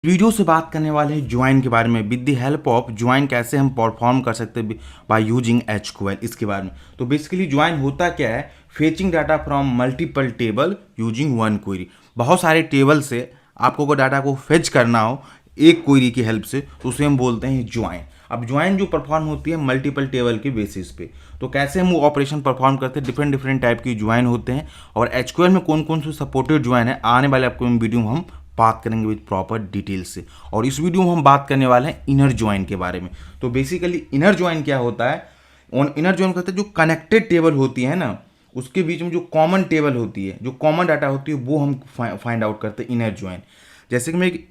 Video से बात करने वाले हैं ज्वाइन के बारे में। With the help of join कैसे हम परफॉर्म कर सकते हैं बाय यूजिंग एचक्यूएल, इसके बारे में। तो बेसिकली ज्वाइन होता क्या है, fetching data from multiple table using one query. बहुत सारे टेबल से आपको अगर डाटा को फेच करना हो एक क्वेरी की हेल्प से, तो उसे हम बोलते हैं ज्वाइन। अब ज्वाइन जो परफॉर्म होती है मल्टीपल टेबल के बेसिस पे, तो कैसे हम वो ऑपरेशन परफॉर्म करते हैं, डिफरेंट टाइप की ज्वाइन होते हैं और एचक्यूएल में कौन कौन से सपोर्टेड ज्वाइन है, आने वाले आपको वीडियो में हम बात करेंगे विद प्रॉपर डिटेल से। और इस वीडियो में हम बात करने वाले हैं इनर ज्वाइन के बारे में। तो बेसिकली इनर ज्वाइन क्या होता है, इनर ज्वाइन कहते हैं जो कनेक्टेड टेबल होती है ना, उसके बीच में जो कॉमन टेबल होती है, जो कॉमन डाटा होती है, वो हम फाइंड आउट करते हैं इनर ज्वाइन। जैसे कि मैं एक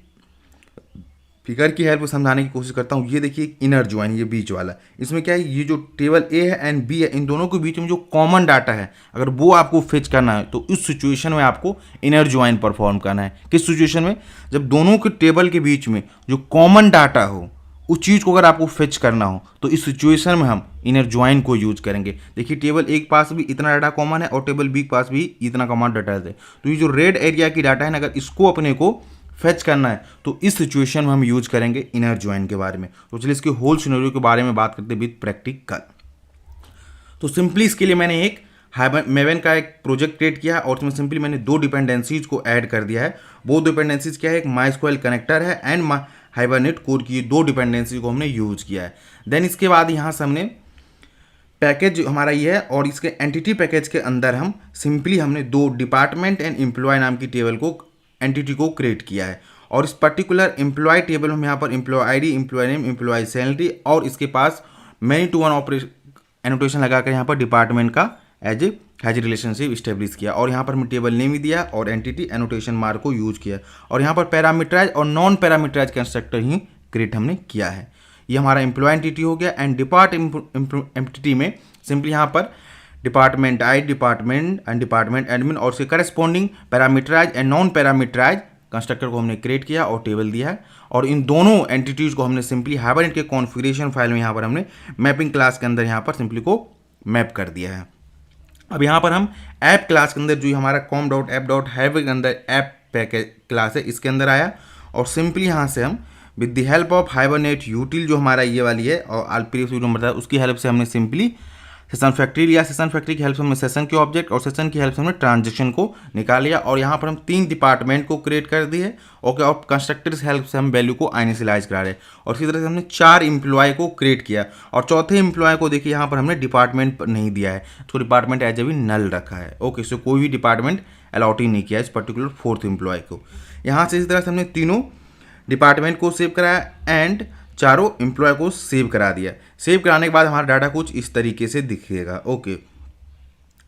फिगर की हेल्प समझाने की कोशिश करता हूँ। ये देखिए इनर ज्वाइन, ये बीच वाला, इसमें क्या है, ये जो टेबल ए है एंड बी है, इन दोनों के बीच में जो कॉमन डाटा है, अगर वो आपको फेच करना है तो इस सिचुएशन में आपको इनर ज्वाइन परफॉर्म करना है। किस सिचुएशन में, जब दोनों के टेबल के बीच में जो कॉमन डाटा हो, उस चीज़ को अगर आपको फेच करना हो, तो इस सिचुएशन में हम इनर ज्वाइन को यूज करेंगे। देखिए टेबल ए के पास भी इतना डाटा कॉमन है और टेबल बी के पास भी इतना कॉमन डाटा है, तो ये जो रेड एरिया की डाटा है ना, अगर इसको अपने को फेच करना है तो इस सिचुएशन में हम यूज करेंगे इनर ज्वाइन के बारे में। तो चलिए इसके होल सिनेरियो के बारे में बात करते हैं विद प्रैक्टिकल। तो सिंपली इसके लिए मैंने एक मेवन का एक प्रोजेक्ट क्रिएट किया और उसमें सिंपली मैंने दो डिपेंडेंसीज को ऐड कर दिया है। वो डिपेंडेंसीज क्या है, एक माइस्क्वेल कनेक्टर है एंड हाइबरनेट कोड की दो डिपेंडेंसी को हमने यूज किया है। देन इसके बाद यहाँ से हमने पैकेज हमारा ये है और इसके एंटिटी पैकेज के अंदर हम सिंपली हमने दो डिपार्टमेंट एंड एम्प्लॉय नाम की टेबल को एंटिटी को क्रिएट किया है। और इस पर्टिकुलर एम्प्लॉय टेबल में यहाँ पर employee ID, employee name, employee salary और इसके पास many to one operation annotation लगाकर यहाँ पर डिपार्टमेंट का as a has relationship establish किया। और यहाँ पर हमने टेबल नेम ही दिया और एंटिटी एनोटेशन मार्क को यूज किया। और यहाँ पर पैरामीटराइज और नॉन पैरामीटराइज कंस्ट्रक्टर ही क्रिएट हमने किया है। ये हमारा एम्प्लॉय एंटिटी हो गया। एंड डिपार्ट एंटिटी में सिंपली यहाँ पर department I, department and department admin और उसके corresponding parameterise and non parameterise constructor को हमने क्रिएट किया और टेबल दिया है। और इन दोनों एंटिटीज को हमने सिंपली हाइबरनेट के कॉन्फ़िगरेशन फाइल में यहाँ पर हमने मैपिंग क्लास के अंदर यहाँ पर सिंपली को मैप कर दिया है। अब यहाँ पर हम ऐप क्लास के अंदर जो हमारा com.app.have के अंदर ऐप पैकेज क्लास है, इसके अंदर आया और सिंपली यहाँ से हम with the help of hibernate यूटिल जो हमारा ये वाली है और प्रीवियस वीडियो में बताया, उसकी हेल्प से हमने सिंपली सेशन फैक्ट्री लिया। सेशन फैक्ट्री की हेल्प से हमने सेशन के ऑब्जेक्ट और सेशन की हेल्प से हमने ट्रांजेक्शन को निकाल लिया। और यहाँ पर हम तीन डिपार्टमेंट को क्रिएट कर दिए ओके, और कंस्ट्रक्टर्स हेल्प से हम वैल्यू को इनिशियलाइज करा रहे। और इसी तरह से हमने चार एम्प्लॉय को क्रिएट किया और चौथे एम्प्लॉय को देखिए यहाँ पर हमने डिपार्टमेंट नहीं दिया है, तो डिपार्टमेंट एज ए भी नल रखा है ओके। सो कोई भी डिपार्टमेंट अलॉट ही नहीं किया इस पर्टिकुलर फोर्थ एम्प्लॉय को। यहाँ से इसी तरह से हमने तीनों डिपार्टमेंट को सेव कराया एंड चारों एम्प्लॉय को सेव करा दिया। सेव कराने के बाद हमारा डाटा कुछ इस तरीके से दिखेगा ओके।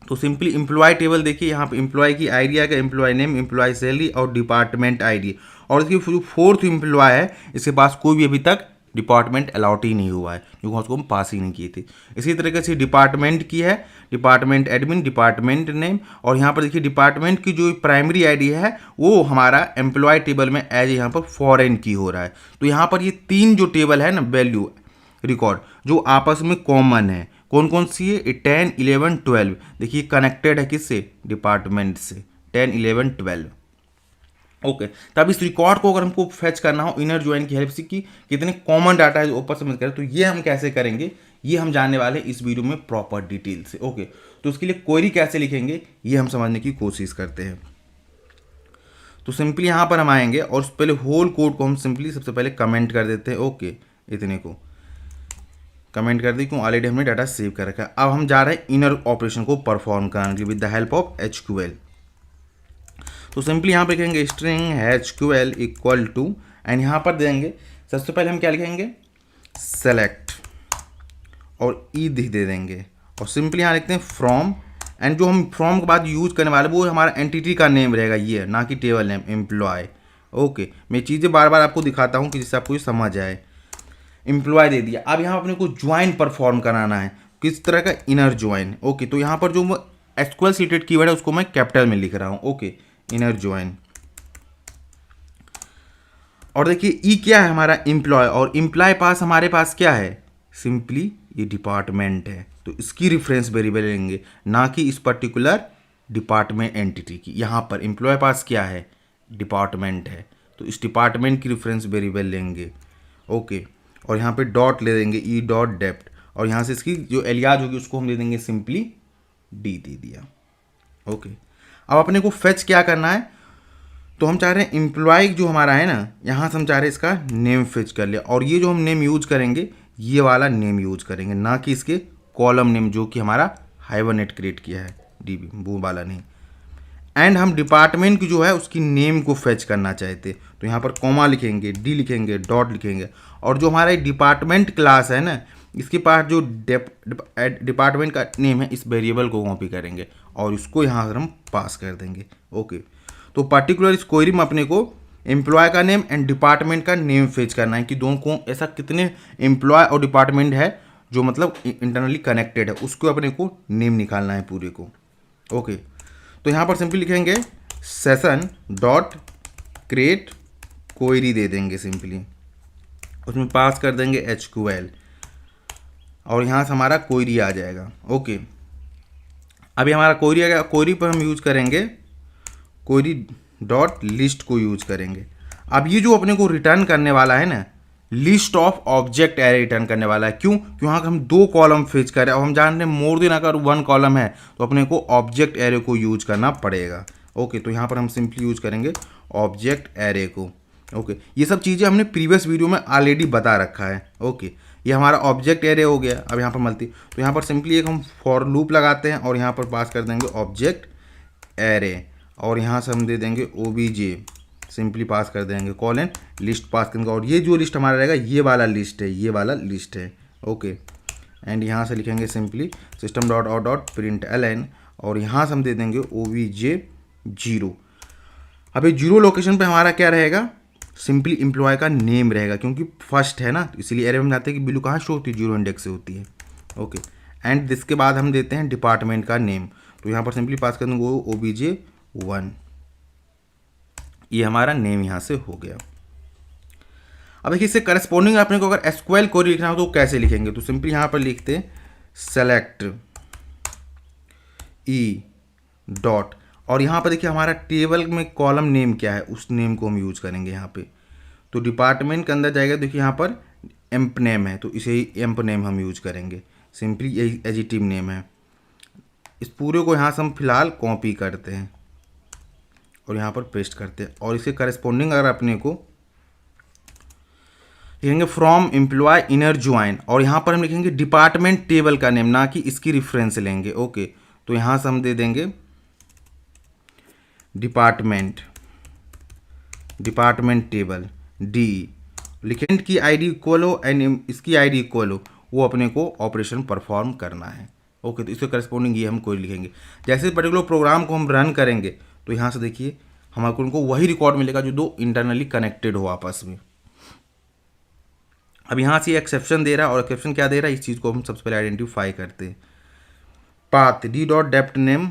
तो सिंपली एम्प्लॉय टेबल देखिए, यहाँ पे एम्प्लॉय की आईडी आएगा, एम्प्लॉय नेम, एम्प्लॉय सैलरी और डिपार्टमेंट आईडी। और इसकी जो फोर्थ एम्प्लॉय है, इसके पास कोई भी अभी तक डिपार्टमेंट अलॉट ही नहीं हुआ है क्योंकि उसको हम पास ही नहीं किए थे। इसी तरीके से डिपार्टमेंट की है, डिपार्टमेंट एडमिन, डिपार्टमेंट नेम। और यहाँ पर देखिए डिपार्टमेंट की जो प्राइमरी आईडी है वो हमारा एम्प्लॉय टेबल में एज यहाँ पर फॉरेन की हो रहा है। तो यहाँ पर ये तीन जो टेबल है ना वैल्यू रिकॉर्ड जो आपस में कॉमन है, कौन कौन सी है, 10, 11, 12। देखिए कनेक्टेड है किससे, डिपार्टमेंट से, 10, 11, 12 ओके। तब इस रिकॉर्ड को अगर हमको फेच करना हो इनर ज्वाइन की हेल्प से कि कितने कॉमन डाटा है ऊपर समझ करें, तो ये हम कैसे करेंगे, ये हम जानने वाले इस वीडियो में प्रॉपर डिटेल से ओके। तो उसके लिए क्वेरी कैसे लिखेंगे ये हम समझने की कोशिश करते हैं। तो सिंपली यहाँ पर हम आएंगे और पहले होल कोड को हम सिंपली सबसे पहले कमेंट कर देते हैं ओके। इतने को कमेंट कर दी क्यों, ऑलरेडी हमने डाटा सेव कर रखा है। अब हम जा रहे हैं इनर ऑपरेशन को परफॉर्म कराने के लिए विद द हेल्प ऑफ एचक्यूएल। तो सिंपली यहाँ पे लिखेंगे स्ट्रिंग एचक्यूएल इक्वल टू एंड यहाँ पर देंगे सबसे पहले हम क्या लिखेंगे, सेलेक्ट और ई दे देंगे और सिंपली यहाँ लिखते हैं फ्रॉम। एंड जो हम फ्रॉम के बाद यूज करने वाले वो हमारा एंटिटी का नेम रहेगा, ये ना कि टेबल नेम, एम्प्लॉय ओके। मैं चीज़ें बार बार आपको दिखाता हूँ कि जिससे आपको ये समझ आए। एम्प्लॉय दे दिया। अब यहाँ अपने को ज्वाइन परफॉर्म कराना है, किस तरह का, इनर ज्वाइन ओके। तो यहाँ पर जो एसक्यूएल सीटेड कीवर्ड है उसको मैं कैपिटल में लिख रहा हूँ ओके, इनर ज्वाइन। और देखिए ई क्या है, हमारा एम्प्लॉय, और एम्प्लॉय पास हमारे पास क्या है, सिंपली ये डिपार्टमेंट है, तो इसकी रेफरेंस वेरिएबल लेंगे, ना कि इस पर्टिकुलर डिपार्टमेंट एंटिटी की। यहाँ पर एम्प्लॉय पास क्या है, डिपार्टमेंट है, तो इस डिपार्टमेंट की रेफरेंस वेरिएबल लेंगे। ओके, और यहाँ पे डॉट ले देंगे ई डॉट डेप्थ, और यहाँ से इसकी जो एलियाज होगी उसको हम दे देंगे सिंपली डी दे दिया। ओके, अब अपने को फेच क्या करना है, तो हम चाह रहे हैं एम्प्लॉय जो हमारा है ना, यहाँ से हम चाह रहे हैं इसका नेम फेच कर लिया, और ये जो हम नेम यूज करेंगे ये वाला नेम यूज करेंगे, ना कि इसके कॉलम नेम जो कि हमारा हाइबरनेट क्रिएट किया है डीबी, वो वाला नहीं। एंड हम डिपार्टमेंट की जो है उसकी नेम को फेच करना चाहते, तो यहाँ पर कॉमा लिखेंगे, डी लिखेंगे, डॉट लिखेंगे, और जो हमारा डिपार्टमेंट क्लास है ना, इसके पास जो डिपार्टमेंट का नेम है इस वेरिएबल को कॉपी करेंगे और इसको यहाँ पर हम पास कर देंगे। ओके, तो पर्टिकुलर इस क्वेरी में अपने को एम्प्लॉय का नेम एंड डिपार्टमेंट का नेम फेच करना है कि दोनों को ऐसा कितने एम्प्लॉय और डिपार्टमेंट है जो मतलब इंटरनली कनेक्टेड है, उसको अपने को नेम निकालना है पूरे को। ओके, तो यहाँ पर सिंपली लिखेंगे सेशन डॉट क्रिएट क्वेरी दे देंगे सिंपली, उसमें पास कर देंगे SQL और यहाँ से हमारा क्वेरी आ जाएगा। ओके, अभी हमारा क्वेरी आ गया, क्वेरी पर हम यूज करेंगे क्वेरी डॉट लिस्ट को यूज करेंगे। अब ये जो अपने को रिटर्न करने वाला है ना, list of object array return करने वाला है। क्यों? क्योंकि यहाँ हम 2 कॉलम फेच करें और हम जान रहे हैं मोर देन अगर 1 कॉलम है तो अपने को ऑब्जेक्ट एरे को यूज करना पड़ेगा। ओके, तो यहाँ पर हम सिंपली यूज करेंगे ऑब्जेक्ट एरे को। ओके, ये सब चीज़ें हमने प्रीवियस वीडियो में ऑलरेडी बता रखा है। ओके, ये हमारा ऑब्जेक्ट एरे हो गया। अब यहाँ पर मल्टी, तो यहाँ पर सिंपली एक हम फॉर लूप लगाते हैं और यहाँ पर पास कर देंगे ऑब्जेक्ट एरे, और यहाँ से हम दे देंगे OBJ, सिंपली पास कर देंगे कॉलन लिस्ट पास करेंगे, और ये जो लिस्ट हमारा रहेगा ये वाला लिस्ट है, ये वाला लिस्ट है। ओके, एंड यहाँ से लिखेंगे simply system dot out dot print LN, और यहाँ से हम दे देंगे OBJ 0। अब ये 0 लोकेशन पे हमारा क्या रहेगा, सिंपली एम्प्लॉय का नेम रहेगा, क्योंकि फर्स्ट है ना, इसीलिए एरे में जाते हैं कि वैल्यू कहाँ शो होती है, 0 इंडेक्स से होती है। ओके, एंड इसके बाद हम देते हैं डिपार्टमेंट का नेम, तो यहाँ पर सिंपली पास कर देंगे OBJ 1, ये हमारा नेम यहाँ से हो गया। अब देखिए इससे करस्पॉन्डिंग अपने को अगर SQL क्वेरी लिखना हो तो कैसे लिखेंगे, तो सिंपली यहाँ पर लिखते हैं सेलेक्ट ई डॉट, और यहाँ पर देखिए हमारा टेबल में कॉलम नेम क्या है उस नेम को हम यूज करेंगे यहाँ पे। तो डिपार्टमेंट के अंदर जाएगा, देखिए यहाँ पर एम्प नेम है तो इसे ही एम्प नेम हम यूज करेंगे, सिंपली यही एजिटिव नेम है। इस पूरे को यहाँ से हम फिलहाल कॉपी करते हैं और यहाँ पर पेस्ट करते हैं, और इसके करस्पॉन्डिंग अगर अपने को लिखेंगे फ्रॉम एम्प्लॉय इनर ज्वाइन, और यहाँ पर हम लिखेंगे डिपार्टमेंट टेबल का नेम, ना कि इसकी रेफरेंस लेंगे। ओके, तो यहाँ से हम दे देंगे डिपार्टमेंट टेबल डी, लिखेंट की ID इक्वल हो एंड इसकी ID इक्वल हो, वो अपने को ऑपरेशन परफॉर्म करना है। ओके, तो इसके करस्पॉन्डिंग ये हम कोई लिखेंगे। जैसे पर्टिकुलर प्रोग्राम को हम रन करेंगे तो यहाँ से देखिए हमारे उनको वही रिकॉर्ड मिलेगा जो 2 इंटरनली कनेक्टेड हो आपस में। अब यहाँ से एक्सेप्शन दे रहा है, और एक्सेप्शन क्या दे रहा है इस चीज़ को हम सबसे पहले आइडेंटिफाई करते हैं। Path D dot depth name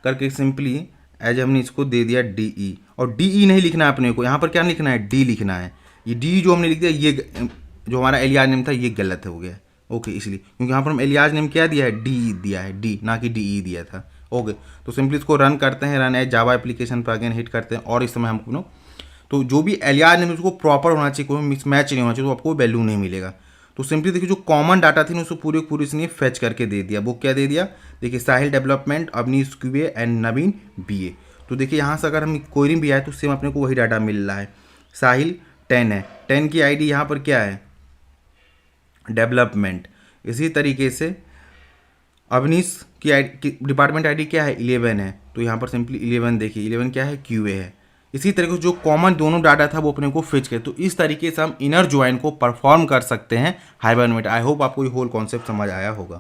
करके सिंपली एज हमने इसको दे दिया DE, और DE नहीं लिखना है अपने को, यहाँ पर क्या लिखना है D लिखना है। ये D जो हमने लिख दिया ये जो हमारा एलियाज नेम था ये गलत हो गया। ओके, इसलिए क्योंकि यहाँ पर हम एलियाज नेम क्या दिया है, DE दिया है, D ना कि DE दिया था। ओके, तो सिंपली इसको रन करते हैं, रन एज जावा एप्लीकेशन पर अगेन हिट करते हैं, और इस समय हमको तो जो भी एलियाज नेम उसको प्रॉपर होना चाहिए, कोई मिसमैच नहीं होना चाहिए, तो आपको वैल्यू नहीं मिलेगा। तो सिंपली देखिए जो कॉमन डाटा थी ना उसको पूरे पूरे इसने फेच करके दे दिया। वो क्या दे दिया, देखिए Sahil development, Avneesh QA and Naveen BA। तो देखिए यहाँ से अगर हम क्वेरी भी आए तो सेम अपने को वही डाटा मिल रहा है। साहिल 10 है, 10 की ID यहाँ पर क्या है, डेवलपमेंट। इसी तरीके से अवनीश की डिपार्टमेंट ID क्या है, 11 है, तो यहाँ पर सिंपली 11 देखिए, 11 क्या है, QA है। इसी तरीके से जो कॉमन दोनों डाटा था वो अपने को फिच करे। तो इस तरीके से हम इनर ज्वाइन को परफॉर्म कर सकते हैं हाइबरनेट। आई होप आपको ये होल कॉन्सेप्ट समझ आया होगा।